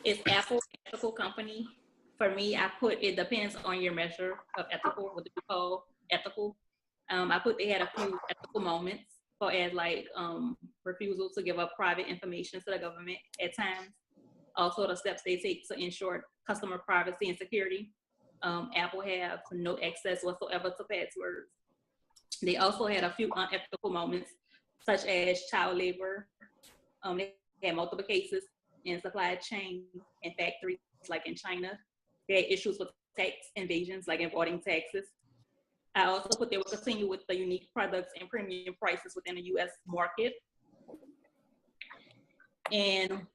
Is Apple an ethical company? For me, I put it depends on your measure of ethical, what do you call ethical. I put they had a few ethical moments, for as like refusal to give up private information to the government at times. Also, the steps they take to ensure customer privacy and security. Apple have no access whatsoever to passwords. They also had a few unethical moments, such as child labor. They had multiple cases in supply chain and factories like in China. They had issues with tax invasions, like avoiding taxes. I also put they will continue with the unique products and premium prices within the U.S. market. And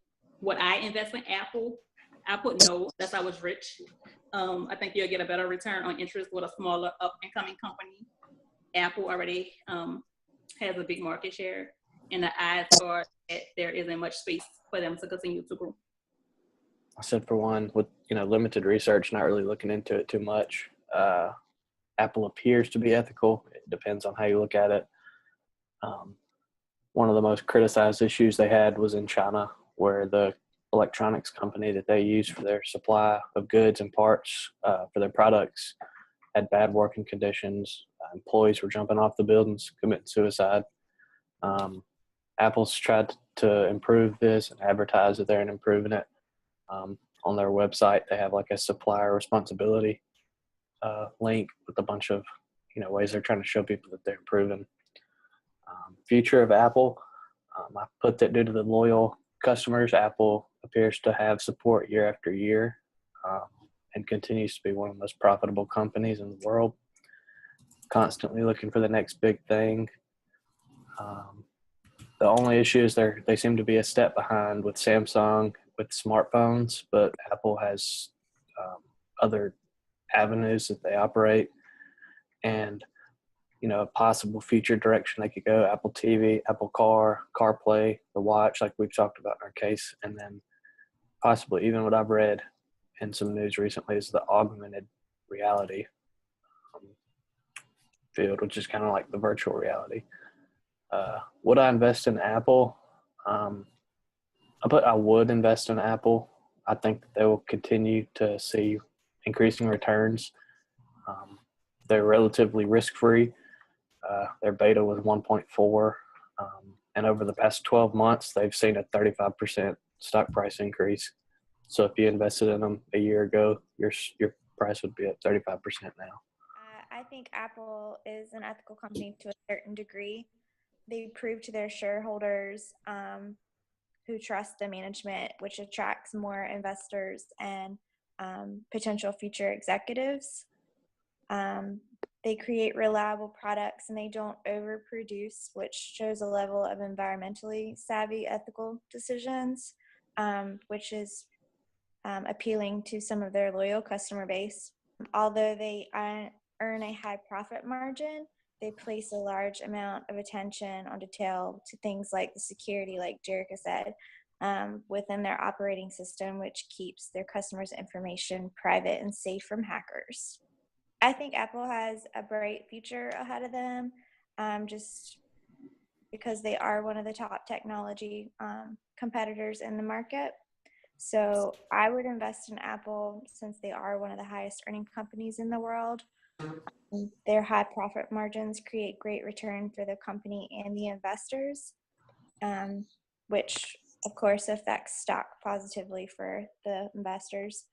would I invest in Apple? I put no, unless I was rich. I think you'll get a better return on interest with a smaller up and coming company. Apple already has a big market share, and the odds are that there isn't much space for them to continue to grow. I said, for one, with limited research, not really looking into it too much. Apple appears to be ethical. It depends on how you look at it. One of the most criticized issues they had was in China, where the electronics company that they use for their supply of goods and parts for their products had bad working conditions. Employees were jumping off the buildings, committing suicide. Apple's tried to improve this and advertise that they're improving it. On their website, they have like a supplier responsibility link with a bunch of ways they're trying to show people that they're improving. Future of Apple, I put that due to the loyal customers, Apple appears to have support year after year and continues to be one of the most profitable companies in the world, constantly looking for the next big thing. The only issue is they seem to be a step behind with Samsung with smartphones, but Apple has other avenues that they operate, and a possible future direction they could go: Apple TV, Apple Car, CarPlay, the watch, like we've talked about in our case, and then possibly even what I've read in some news recently is the augmented reality field, which is kind of like the virtual reality. Would I invest in Apple? I would invest in Apple. I think that they will continue to see increasing returns. They're relatively risk-free. Their beta was 1.4, and over the past 12 months, they've seen a 35% stock price increase. So if you invested in them a year ago, your price would be at 35% now. I think Apple is an ethical company to a certain degree. They prove to their shareholders who trust the management, which attracts more investors and potential future executives. They create reliable products and they don't overproduce, which shows a level of environmentally savvy ethical decisions, which is appealing to some of their loyal customer base. Although they earn a high profit margin, they place a large amount of attention on detail to things like the security, like Jerica said, within their operating system, which keeps their customers' information private and safe from hackers. I think Apple has a bright future ahead of them, just because they are one of the top technology competitors in the market. So I would invest in Apple since they are one of the highest earning companies in the world. Their high profit margins create great return for the company and the investors, which of course affects stock positively for the investors.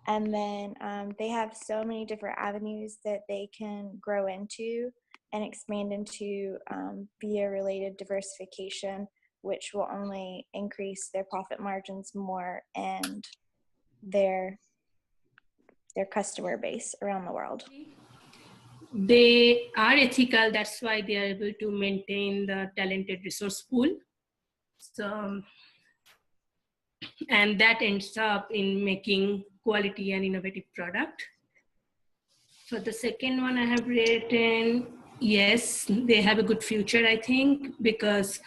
And then they have so many different avenues that they can grow into and expand into via related diversification, which will only increase their profit margins more and their customer base around the world. They are ethical, that's why they are able to maintain the talented resource pool. So, and that ends up in making quality and innovative product. For the second one I have written, yes, they have a good future, I think, because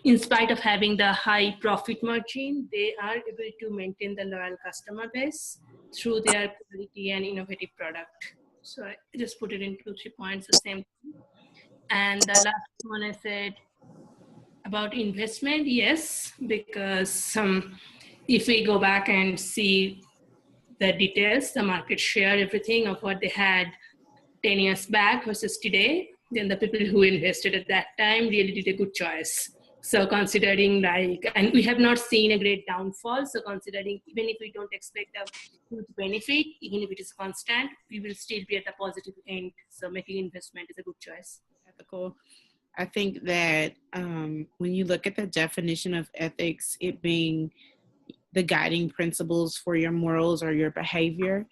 in spite of having the high profit margin, they are able to maintain the loyal customer base through their quality and innovative product. So I just put it in 2-3 points, the same thing. And the last one I said about investment, yes, because if we go back and see the details, the market share, everything of what they had 10 years back versus today, then the people who invested at that time really did a good choice. So considering and we have not seen a great downfall. So considering even if we don't expect a huge benefit, even if it is constant, we will still be at the positive end. So making investment is a good choice. Ethical. I think that when you look at the definition of ethics, it being the guiding principles for your morals or your behavior,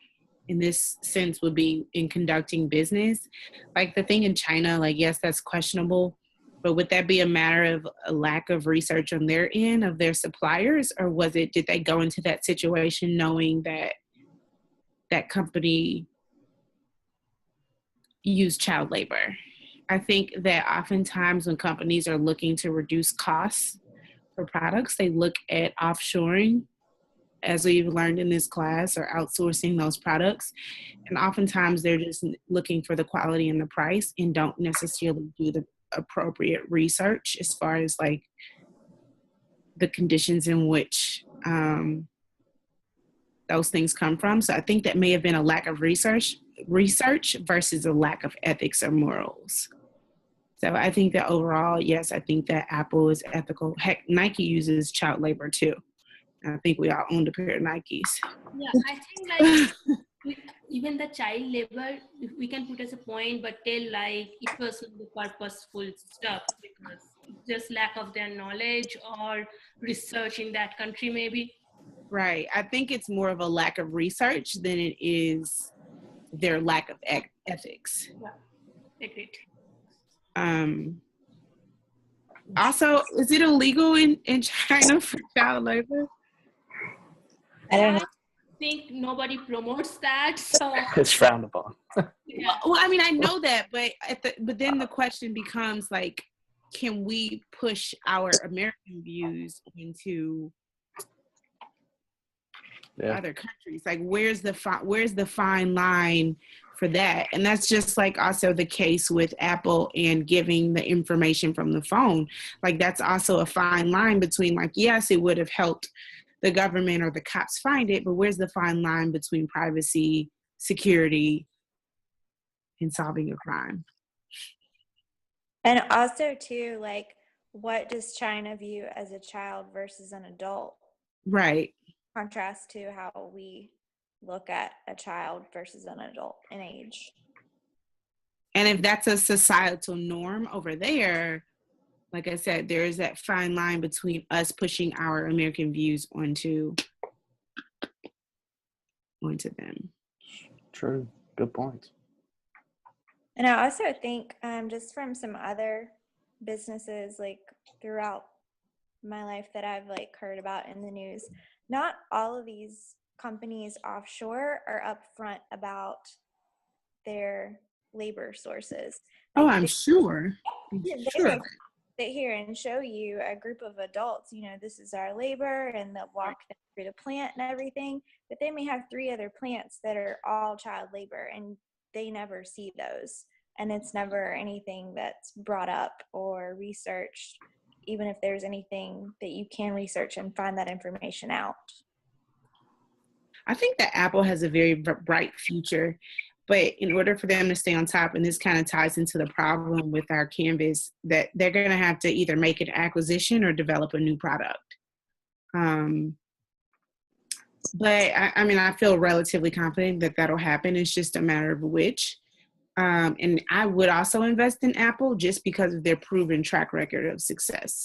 in this sense would be in conducting business. Like the thing in China, like, yes, that's questionable, but would that be a matter of a lack of research on their end of their suppliers? Or did they go into that situation knowing that that company used child labor? I think that oftentimes when companies are looking to reduce costs for products, they look at offshoring, as we've learned in this class, or outsourcing those products. And oftentimes they're just looking for the quality and the price and don't necessarily do the appropriate research as far as like the conditions in which those things come from. So I think that may have been a lack of research versus a lack of ethics or morals. So I think that overall, yes, I think that Apple is ethical. Heck, Nike uses child labor too. I think we all owned a pair of Nikes. Yeah, I think like even the child labor, we can put as a point, but tell like it was the purposeful stuff because just lack of their knowledge or research in that country maybe. Right. I think it's more of a lack of research than it is their lack of ethics. Yeah, agreed. Also, is it illegal in China for child labor? I don't know. I think nobody promotes that, so It's frowned upon. yeah. Well, I mean, I know that, but then the question becomes like, can we push our American views into other countries? Like, where's the fine line for that? And that's just like also the case with Apple and giving the information from the phone. Like, that's also a fine line between like, yes, it would have helped the government or the cops find it, but where's the fine line between privacy, security, and solving a crime? And also too, like, what does China view as a child versus an adult? Right. Contrast to how we look at a child versus an adult in age. And if that's a societal norm over there, like I said, there is that fine line between us pushing our American views onto them. True. Good point. And I also think just from some other businesses like throughout my life that I've like heard about in the news, not all of these companies offshore are upfront about their labor sources. Oh, I'm sure. They sit here and show you a group of adults, you know, this is our labor, and they'll walk them through the plant and everything, but they may have 3 other plants that are all child labor, and they never see those, and it's never anything that's brought up or researched, even if there's anything that you can research and find that information out. I think that Apple has a very bright future, but in order for them to stay on top, and this kind of ties into the problem with our Canvas, that they're going to have to either make an acquisition or develop a new product. But I mean, I feel relatively confident that that'll happen. It's just a matter of which. And I would also invest in Apple just because of their proven track record of success.